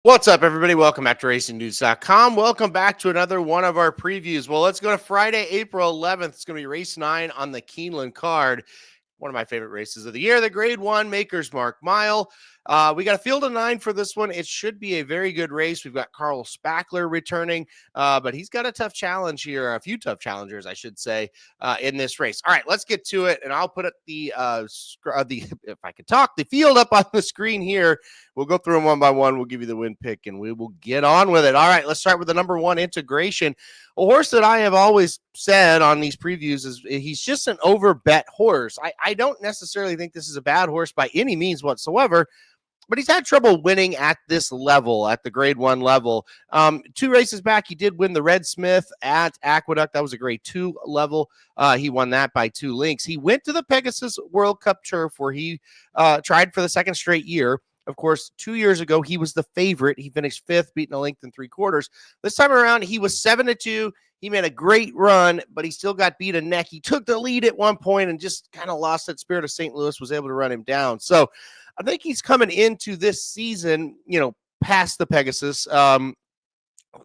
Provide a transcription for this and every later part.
What's up, everybody? Welcome back to RacingNews.com. Welcome back to another one of our previews. Well, let's go to Friday, April 11th. It's going to be race 9 on the Keeneland card. One of my favorite races of the year, the Grade 1 Maker's Mark Mile. We got a field of 9 for this one. It should be a very good race. We've got Carl Spackler returning, but he's got a tough challenge here, a few tough challengers, I should say, in this race. All right, let's get to it, and I'll put it if I can talk, the field up on the screen here. We'll go through them one by one. We'll give you the win pick, and we will get on with it. All right, let's start with the number 1, Integration. A horse that I have always said on these previews is he's just an overbet horse. I don't necessarily think this is a bad horse by any means whatsoever, but he's had trouble winning at this level, at the Grade 1 level. 2 races back, he did win the Red Smith at Aqueduct. That was a Grade 2 level. He won that by 2 lengths. He went to the Pegasus World Cup Turf where he tried for the second straight year. Of course, 2 years ago, he was the favorite. He finished 5th, beating a length and 3/4. This time around, he was 7-2. He made a great run, but he still got beat a neck. He took the lead at one point and just kind of lost that Spirit of St. Louis, was able to run him down. So I think he's coming into this season, past the Pegasus,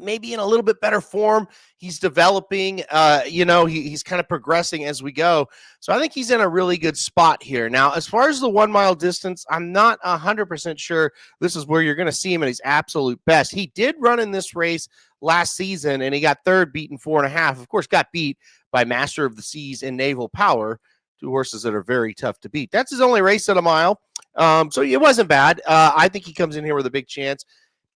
maybe in a little bit better form. He's developing, he's kind of progressing as we go. So I think he's in a really good spot here. Now, as far as the 1 mile distance, I'm not 100% sure this is where you're going to see him at his absolute best. He did run in this race last season, and he got third, beaten 4.5. Of course, got beat by Master of the Seas and Naval Power, 2 horses that are very tough to beat. That's his only race at a mile. So it wasn't bad. I think he comes in here with a big chance.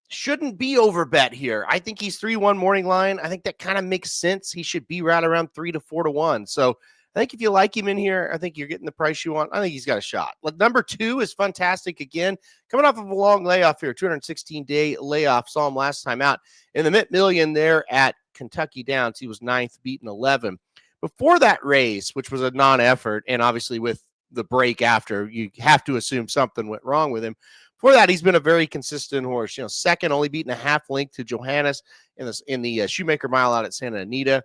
Shouldn't be overbet here. I think he's 3-1 morning line. I think that kind of makes sense. He should be right around 3 to 4 to 1. So I think if you like him in here, I think you're getting the price you want. I think he's got a shot. Number 2 is Funtastic Again. Coming off of a long layoff here, 216-day layoff. Saw him last time out in the mid-million there at Kentucky Downs. He was 9th, beaten 11. Before that race, which was a non-effort, and obviously with the break after, you have to assume something went wrong with him. For that, he's been a very consistent horse. Second, only beaten a half length to Johannes in the Shoemaker Mile out at Santa Anita.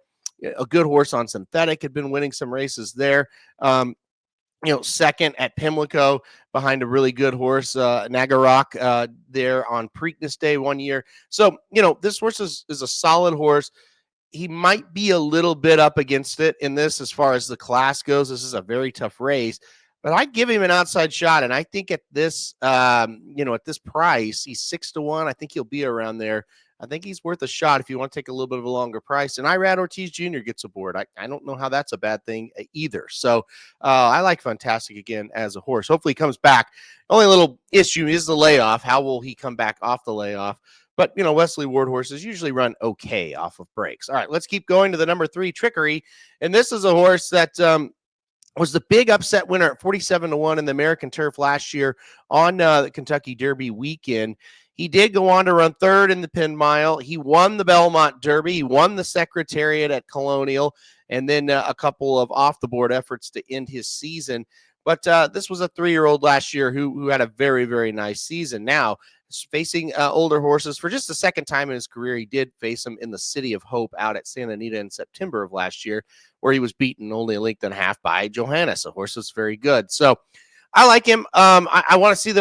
A good horse on synthetic, had been winning some races there. Second at Pimlico behind a really good horse, Nagarok, there on Preakness Day one year. So, this horse is a solid horse. He might be a little bit up against it in this as far as the class goes. This is a very tough race. But I give him an outside shot, and I think at this, at this price, he's 6 to 1. I think he'll be around there. I think he's worth a shot if you want to take a little bit of a longer price. And Irad Ortiz Jr. gets aboard. I don't know how that's a bad thing either. So I like Funtastic Again as a horse. Hopefully he comes back. Only little issue is the layoff. How will he come back off the layoff? But, Wesley Ward horses usually run okay off of breaks. All right, let's keep going to the number 3, Trickery. And this is a horse that was the big upset winner at 47 to 1 in the American Turf last year on the Kentucky Derby weekend. He did go on to run 3rd in the Penn Mile. He won the Belmont Derby. He won the Secretariat at Colonial, and then a couple of off-the-board efforts to end his season. But this was a 3-year-old last year who had a very, very nice season. Now, facing older horses for just the second time in his career. He did face them in the City of Hope out at Santa Anita in September of last year, where he was beaten only a length and a half by Johannes, a horse that's very good. So I like him. I want to see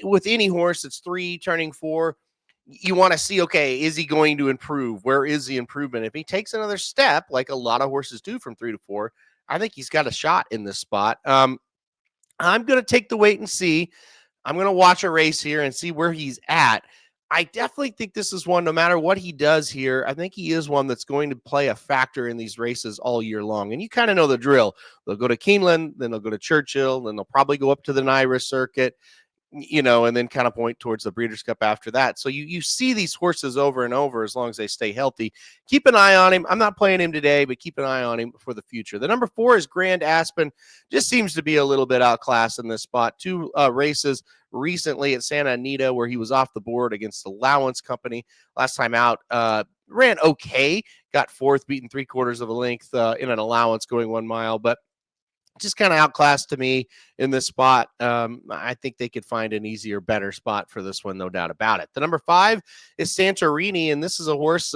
with any horse, it's 3 turning 4. You want to see, okay, is he going to improve? Where is the improvement? If he takes another step, like a lot of horses do from 3 to 4, I think he's got a shot in this spot. I'm going to take the wait and see. I'm going to watch a race here and see where he's at. I definitely think this is one, no matter what he does here, I think he is one that's going to play a factor in these races all year long. And you kind of know the drill. They'll go to Keeneland, then they'll go to Churchill, then they'll probably go up to the NYRA circuit, and then kind of point towards the Breeders' Cup after that. So you see these horses over and over as long as they stay healthy. Keep an eye on him. I'm not playing him today, but keep an eye on him for the future. The number 4 is Grand Aspen. Just seems to be a little bit outclassed in this spot. 2 races recently at Santa Anita where he was off the board against Allowance Company. Last time out, ran okay. Got 4th, beaten 3/4 of a length in an allowance going 1 mile, but just kind of outclassed to me in this spot. I think they could find an easier, better spot for this one, no doubt about it. The number 5 is Santorini, and this is a horse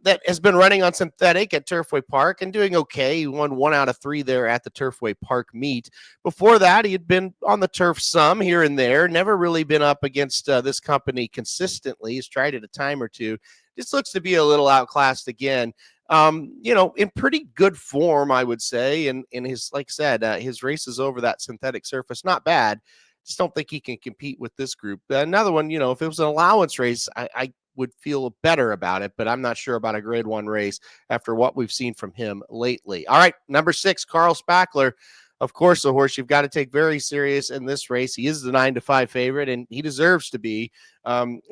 that has been running on synthetic at Turfway Park and doing okay. He won 1 out of 3 there at the Turfway Park meet. Before that, he had been on the turf some here and there, never really been up against this company consistently. He's tried it a time or two. Just looks to be a little outclassed again. In pretty good form, I would say. And in his, like I said, his races over that synthetic surface, not bad. Just don't think he can compete with this group. Another one, if it was an allowance race, I would feel better about it, but I'm not sure about a grade 1 race after what we've seen from him lately. All right, number 6, Carl Spackler. Of course, a horse you've got to take very serious in this race. He is the 9-5 favorite, and he deserves to be.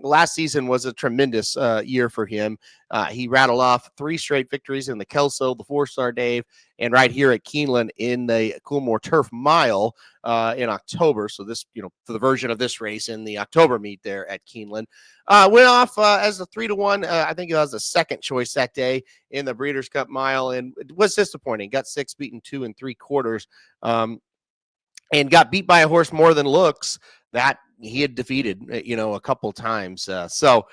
Last season was a tremendous year for him. He rattled off 3 straight victories in the Kelso, the 4-star Dave, and right here at Keeneland in the Coolmore Turf Mile in October. So this, for the version of this race in the October meet there at Keeneland. Went off as a 3-1. I think it was the second choice that day in the Breeders' Cup Mile, and it was disappointing. Got 6 beaten 2 3/4, and got beat by a horse more than looks that he had defeated, a couple times. So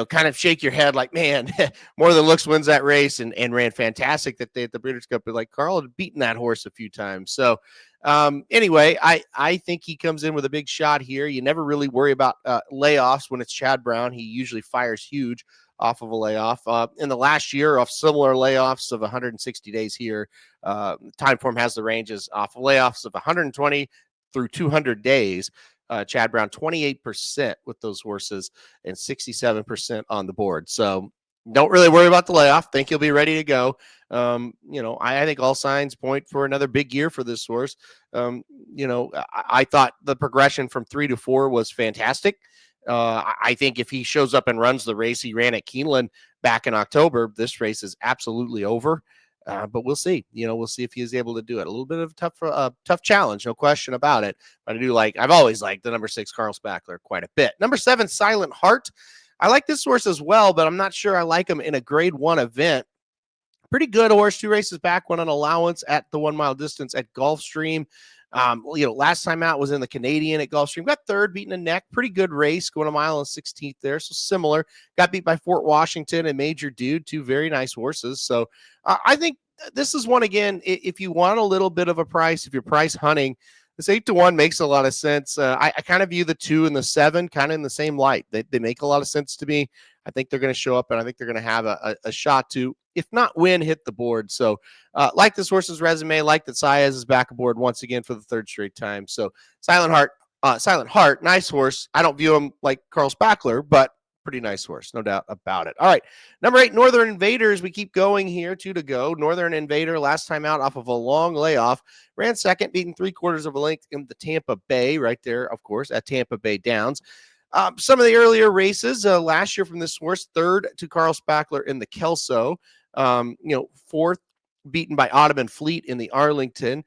kind of shake your head like, man, more than looks wins that race and ran fantastic that day at the Breeders' Cup. But like Carl had beaten that horse a few times. So anyway, I think he comes in with a big shot here. You never really worry about layoffs when it's Chad Brown. He usually fires huge off of a layoff. In the last year, off similar layoffs of 160 days here, Timeform has the ranges off of layoffs of 120 through 200 days. Chad Brown, 28% with those horses and 67% on the board. So don't really worry about the layoff. Think he'll be ready to go. I think all signs point for another big year for this horse. I thought the progression from 3 to 4 was fantastic. I think if he shows up and runs the race he ran at Keeneland back in October, this race is absolutely over. But we'll see. We'll see if he is able to do it. A little bit of a tough challenge, no question about it. But I've always liked the number 6 Carl Spackler quite a bit. Number 7, Silent Heart. I like this horse as well, but I'm not sure I like him in a grade 1 event. Pretty good horse. 2 races back, won an allowance at the 1 mile distance at Gulfstream. Last time out was in the Canadian at Gulfstream. Got 3rd, beating a neck. Pretty good race, going a mile and 16th there. So similar. Got beat by Fort Washington and Major Dude, 2 very nice horses. So I think this is one, again, if you want a little bit of a price, if you're price hunting, this 8-1 makes a lot of sense. I kind of view the 2 and the 7 kind of in the same light. They make a lot of sense to me. I think they're going to show up, and I think they're going to have a shot to, if not win, hit the board. So like this horse's resume, like that Saez is back aboard once again for the 3rd straight time. So Silent Heart, nice horse. I don't view him like Carl Spackler, but pretty nice horse, no doubt about it. All right, number 8, Northern Invaders. We keep going here, 2 to go. Northern Invader, last time out off of a long layoff, ran 2nd, beating 3/4 of a length in the Tampa Bay, right there, of course, at Tampa Bay Downs. Some of the earlier races last year from this horse: 3rd to Carl Spackler in the Kelso, 4th, beaten by Ottoman Fleet in the Arlington.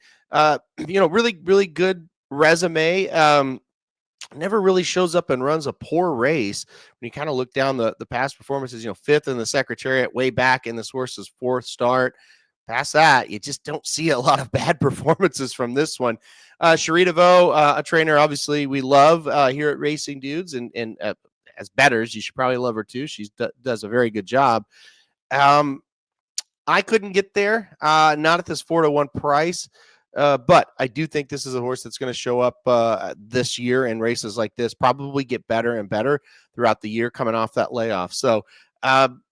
Really, really good resume. Never really shows up and runs a poor race. When you kind of look down the past performances, 5th in the Secretariat way back in this horse's 4th start. Past that, you just don't see a lot of bad performances from this one. Cherie DeVoe, a trainer obviously we love here at Racing Dudes, and as bettors, you should probably love her too. She does a very good job. I couldn't get there, not at this 4-1 price. But I do think this is a horse that's going to show up this year in races like this, probably get better and better throughout the year coming off that layoff. So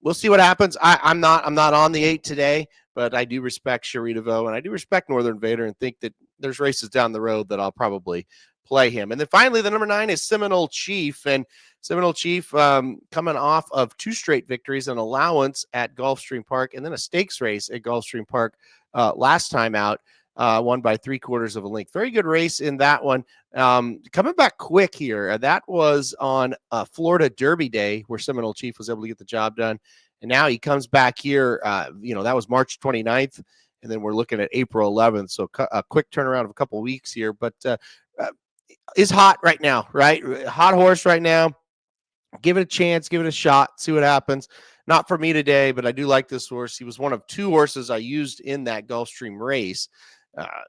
we'll see what happens. I'm not on the 8 today, but I do respect Cherie DeVoe, and I do respect Northern Invader, and think that there's races down the road that I'll probably play him. And then finally, the number 9 is Seminole Chief, and Seminole Chief coming off of 2 straight victories, an allowance at Gulfstream Park, and then a stakes race at Gulfstream Park last time out. Won by 3/4 of a length. Very good race in that one. Coming back quick here. That was on Florida Derby Day where Seminole Chief was able to get the job done. And now he comes back here. That was March 29th. And then we're looking at April 11th. So a quick turnaround of a couple of weeks here. But is hot right now, right? Hot horse right now. Give it a chance. Give it a shot. See what happens. Not for me today, but I do like this horse. He was one of 2 horses I used in that Gulfstream race.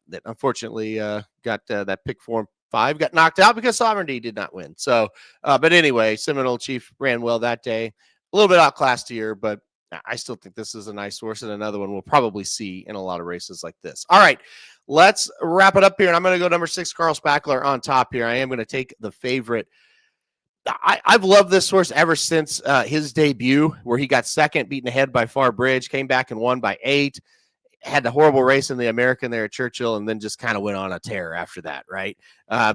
That unfortunately got that pick form 5 got knocked out because Sovereignty did not win. So, but anyway, Seminole Chief ran well that day. A little bit outclassed here, but I still think this is a nice horse and another one we'll probably see in a lot of races like this. All right, let's wrap it up here. And I'm going to go number 6, Carl Spackler on top here. I am going to take the favorite. I've loved this horse ever since his debut, where he got second, beaten ahead by Far Bridge, came back and won by 8. Had the horrible race in the American there at Churchill, and then just kind of went on a tear after that, right?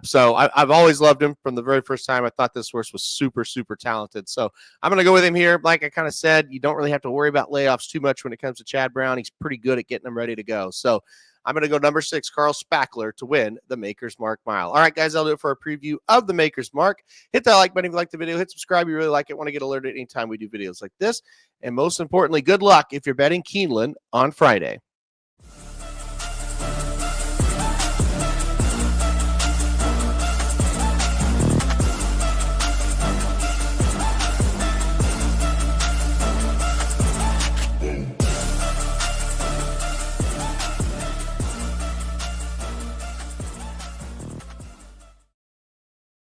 So I've always loved him from the very first time. I thought this horse was super, super talented. So I'm going to go with him here. Like I kind of said, you don't really have to worry about layoffs too much when it comes to Chad Brown. He's pretty good at getting them ready to go. So I'm going to go number 6, Carl Spackler, to win the Maker's Mark Mile. All right, guys, that'll do it for a preview of the Maker's Mark. Hit that like button if you like the video. Hit subscribe if you really like it. Want to get alerted anytime we do videos like this. And most importantly, good luck if you're betting Keeneland on Friday.